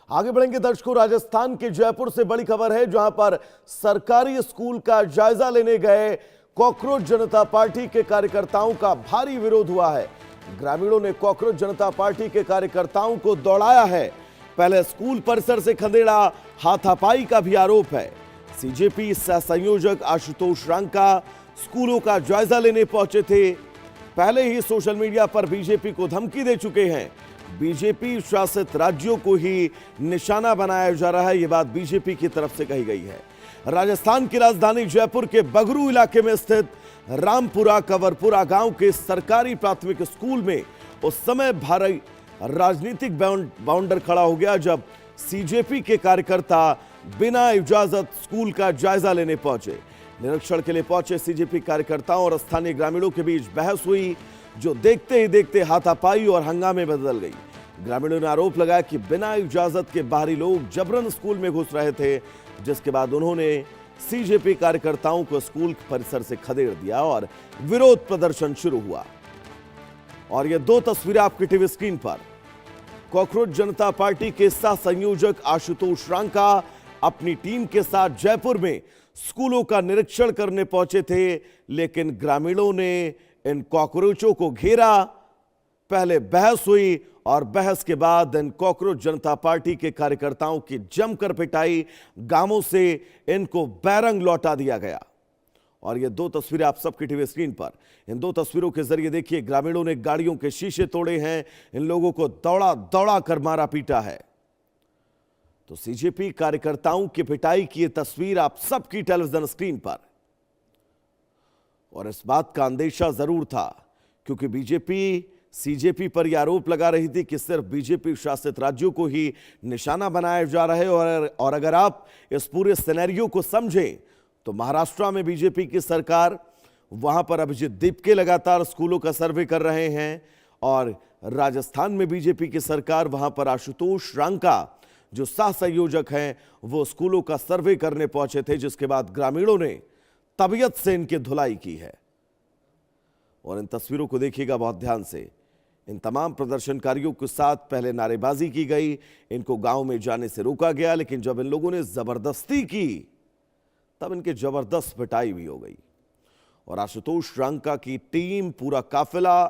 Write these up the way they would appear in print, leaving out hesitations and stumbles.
आगे बढ़ेंगे दर्शकों, राजस्थान के जयपुर से बड़ी खबर है, जहां पर सरकारी स्कूल का जायजा लेने गए कॉकरोच जनता पार्टी के कार्यकर्ताओं का भारी विरोध हुआ है। ग्रामीणों ने कॉकरोच जनता पार्टी के कार्यकर्ताओं को दौड़ाया है। पहले स्कूल परिसर से खदेड़ा, हाथापाई का भी आरोप है। सीजेपी सह संयोजक आशुतोष रांका स्कूलों का जायजा लेने पहुंचे थे। पहले ही सोशल मीडिया पर बीजेपी को धमकी दे चुके हैं। बीजेपी शासित राज्यों को ही निशाना बनाया जा रहा है, यह बात बीजेपी की तरफ से कही गई है। राजस्थान की राजधानी जयपुर के बगरू इलाके में स्थित रामपुरा कंवरपुरा गांव के सरकारी प्राथमिक स्कूल में उस समय भारी राजनीतिक बाउंडर खड़ा हो गया, जब सीजेपी के कार्यकर्ता बिना इजाजत स्कूल का जायजा लेने पहुंचे। निरीक्षण के लिए पहुंचे सीजेपी कार्यकर्ताओं और स्थानीय ग्रामीणों के बीच बहस हुई, जो देखते ही देखते हाथापाई और हंगामे में बदल गई। ग्रामीणों ने आरोप लगाया कि बिना इजाजत के बाहरी लोग जबरन स्कूल में घुस रहे थे, जिसके बाद उन्होंने सीजेपी कार्यकर्ताओं को स्कूल परिसर से खदेड़ दिया और विरोध प्रदर्शन शुरू हुआ। और ये दो तस्वीरें आपकी टीवी स्क्रीन पर। कॉकरोच जनता पार्टी के सह संयोजक आशुतोष रांका अपनी टीम के साथ जयपुर में स्कूलों का निरीक्षण करने पहुंचे थे, लेकिन ग्रामीणों ने इन कॉकरोचों को घेरा। पहले बहस हुई और बहस के बाद इन कॉकरोच जनता पार्टी के कार्यकर्ताओं की जमकर पिटाई, गांवों से इनको बैरंग लौटा दिया गया। और ये दो तस्वीरें आप सबकी टीवी स्क्रीन पर। इन दो तस्वीरों के जरिए देखिए, ग्रामीणों ने गाड़ियों के शीशे तोड़े हैं, इन लोगों को दौड़ा दौड़ा कर मारा पीटा है। तो सीजेपी कार्यकर्ताओं की पिटाई की ये तस्वीर आप सबकी टेलीविजन स्क्रीन पर। और इस बात का अंदेशा जरूर था, क्योंकि बीजेपी सीजेपी पर यह आरोप लगा रही थी कि सिर्फ बीजेपी शासित राज्यों को ही निशाना बनाया जा रहा है। और अगर आप इस पूरे सिनेरियो को समझें तो महाराष्ट्र में बीजेपी की सरकार, वहां पर अभिजीत दीपके लगातार स्कूलों का सर्वे कर रहे हैं, और राजस्थान में बीजेपी की सरकार, वहां पर आशुतोष रांका जो सह संयोजक हैं, वो स्कूलों का सर्वे करने पहुंचे थे, जिसके बाद ग्रामीणों ने तबीयत से इनकी धुलाई की है। और इन तस्वीरों को देखिएगा बहुत ध्यान से। इन तमाम प्रदर्शनकारियों के साथ पहले नारेबाजी की गई, इनको गांव में जाने से रोका गया, लेकिन जब इन लोगों ने जबरदस्ती की तब इनके जबरदस्त पिटाई भी हो गई। और आशुतोष रांका की टीम, पूरा काफिला,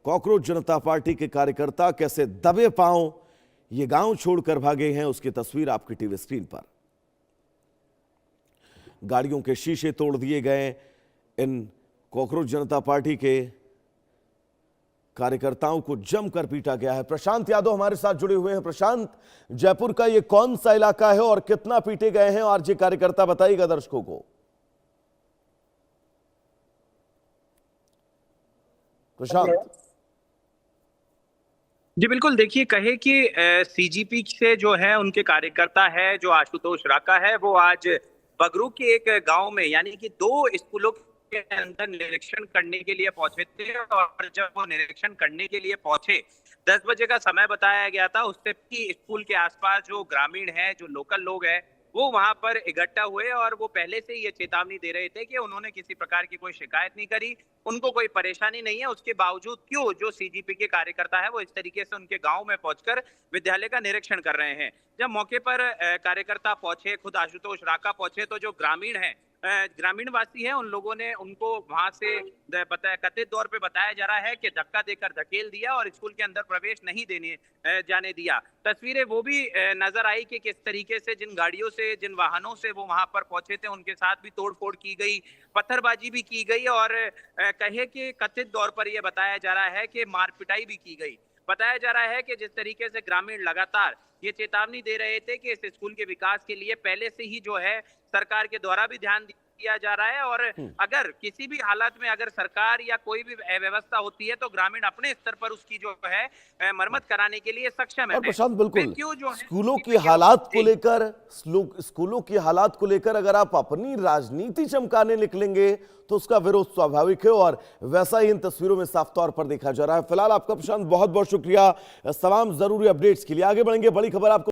कॉकरोच जनता पार्टी के कार्यकर्ता कैसे दबे पांव ये गांव छोड़कर भागे हैं, उसकी तस्वीर आपकी टीवी स्क्रीन पर। गाड़ियों के शीशे तोड़ दिए गए, इन कॉकरोच जनता पार्टी के कार्यकर्ताओं को जमकर पीटा गया है। प्रशांत यादव हमारे साथ जुड़े हुए हैं। प्रशांत, जयपुर का ये कौन सा इलाका है और कितना पीटे गए हैं आरजे कार्यकर्ता, बताइएगा दर्शकों को। प्रशांत जी बिल्कुल, देखिए, कहे कि सीजीपी से जो है उनके कार्यकर्ता है, जो आशुतोष रांका है, वो आज बगरू के एक गांव में, यानी कि दो स्कूलों के अंदर निरीक्षण करने के लिए पहुंचे थे। और जब वो निरीक्षण करने के लिए पहुंचे, 10 बजे का समय बताया गया था। उससे भी स्कूल के आसपास जो ग्रामीण है, जो लोकल लोग हैं, वो वहां पर इकट्ठा हुए और वो पहले से ही ये चेतावनी दे रहे थे कि उन्होंने किसी प्रकार की कोई शिकायत नहीं करी, उनको कोई परेशानी नहीं है। उसके बावजूद क्यों जो सीजीपी के कार्यकर्ता है वो इस तरीके से उनके गांव में पहुंचकर विद्यालय का निरीक्षण कर रहे हैं। जब मौके पर कार्यकर्ता पहुंचे, खुद आशुतोष रांका पहुंचे, तो जो ग्रामीण है, ग्रामीण वासी है, उन लोगों ने उनको वहां से कथित तौर पे बताया जा रहा है कि धक्का देकर धकेल दिया और स्कूल के अंदर प्रवेश नहीं जाने दिया। तस्वीरें वो भी नजर आई कि किस तरीके से जिन गाड़ियों से, जिन वाहनों से वो वहां पर पहुंचे थे, उनके साथ भी तोड़फोड़ की गई, पत्थरबाजी भी की गई, और कहे कि कथित तौर पर यह बताया जा रहा है कि मार पिटाई भी की गई। बताया जा रहा है कि जिस तरीके से ग्रामीण लगातार ये चेतावनी दे रहे थे कि इस स्कूल के विकास के लिए पहले से ही जो है सरकार के द्वारा भी ध्यान दिया जा रहा है, और अगर किसी भी हालत में अगर सरकार या कोई भी अव्यवस्था होती है तो ग्रामीण अपने स्तर पर उसकी जो है मरम्मत कराने के लिए सक्षम है। और प्रशांत, बिल्कुल क्यों जो स्कूलों की हालात को लेकर अगर आप अपनी राजनीति चमकाने निकलेंगे तो उसका विरोध स्वाभाविक है, और वैसा ही इन तस्वीरों में साफ तौर पर देखा जा रहा है। फिलहाल आपका प्रशांत बहुत बहुत शुक्रिया तमाम जरूरी अपडेट्स के लिए। आगे बढ़ेंगे, बड़ी खबर आपको